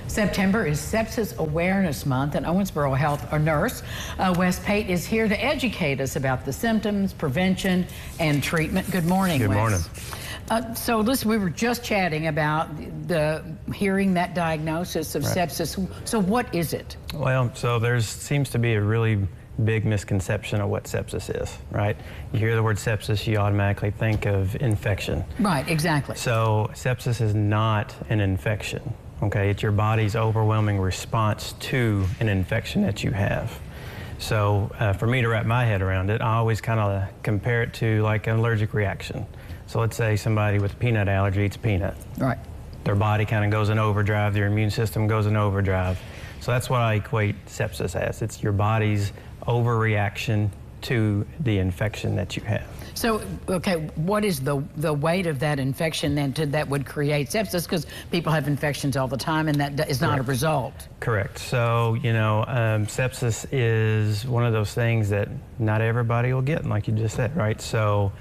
September is Sepsis Awareness Month, and Owensboro Health nurse Wes Pate is here to educate us about the symptoms, prevention, and treatment. Good morning, Good Wes. morning. So listen, we were just chatting about hearing that diagnosis of sepsis. So what is it? Well, so there seems to be a really big misconception of what sepsis is, right? You hear the word sepsis, you automatically think of infection. Right, exactly. So sepsis is not an infection, okay? It's your body's overwhelming response to an infection that you have. So for me to wrap my head around it, I always kind of compare it to like an allergic reaction. So let's say somebody with a peanut allergy eats peanut. Right. Their body kind of goes in overdrive, their immune system goes in overdrive. So that's what I equate sepsis as. It's your body's overreaction to the infection that you have. So, okay, what is the weight of that infection then that would create sepsis? Because people have infections all the time, and that is not a result. Correct. So, you know, sepsis is one of those things that not everybody will get, like you just said, right? So,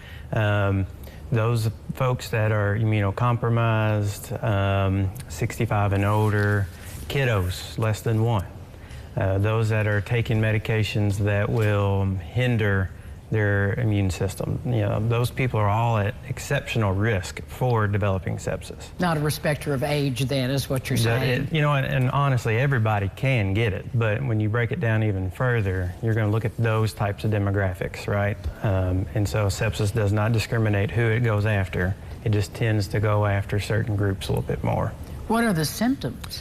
those folks that are immunocompromised, 65 and older, kiddos, less than 1. Those that are taking medications that will hinder their immune system, you know, those people are all at exceptional risk for developing sepsis. Not a respecter of age then, is what you're saying. You know, and honestly, everybody can get it, but when you break it down even further, you're going to look at those types of demographics, right? And so sepsis does not discriminate who it goes after. It just tends to go after certain groups a little bit more. What are the symptoms?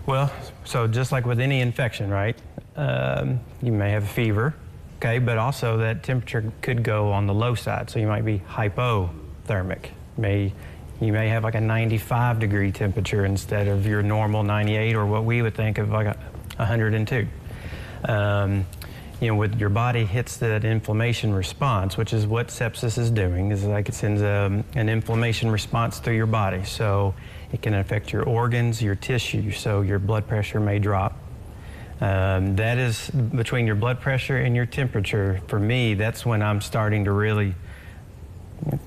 Well, so just like with any infection, right? You may have a fever, okay, but also that temperature could go on the low side. So you might be hypothermic. You may have like a 95-degree temperature instead of your normal 98, or what we would think of like 102. You know, with your body hits that inflammation response, which is what sepsis is doing, is like it sends an inflammation response through your body. So it can affect your organs, your tissue, so your blood pressure may drop. That is between your blood pressure and your temperature. For me, that's when I'm starting to really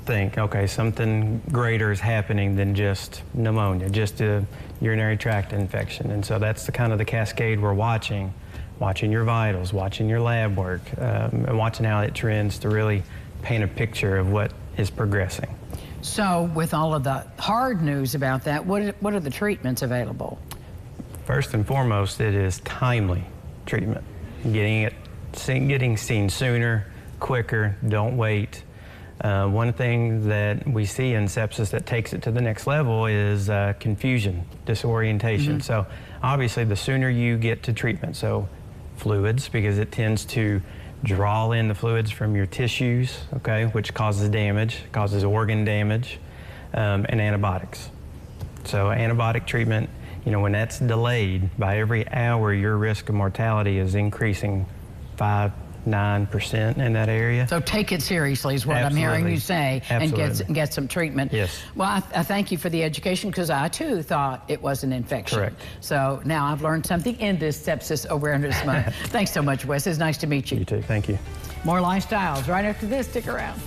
think, okay, something greater is happening than just pneumonia, just a urinary tract infection. And so that's the kind of the cascade we're watching your vitals, watching your lab work, and watching how it trends to really paint a picture of what is progressing. So with all of the hard news about that, what are the treatments available? First and foremost, it is timely treatment. Getting seen sooner, quicker, don't wait. One thing that we see in sepsis that takes it to the next level is confusion, disorientation. So obviously the sooner you get to treatment, so fluids, because it tends to draw in the fluids from your tissues, okay, which causes damage, causes organ damage, and antibiotics. So antibiotic treatment, you know, when that's delayed, by every hour your risk of mortality is increasing 5–9% in that area. So take it seriously is what I'm hearing you say, and get some treatment. Yes. Well, I thank you for the education, because I too thought it was an infection. Correct. So now I've learned something in this Sepsis Awareness Month. Thanks so much, Wes. It's nice to meet you. You too. Thank you. More lifestyles right after this. Stick around.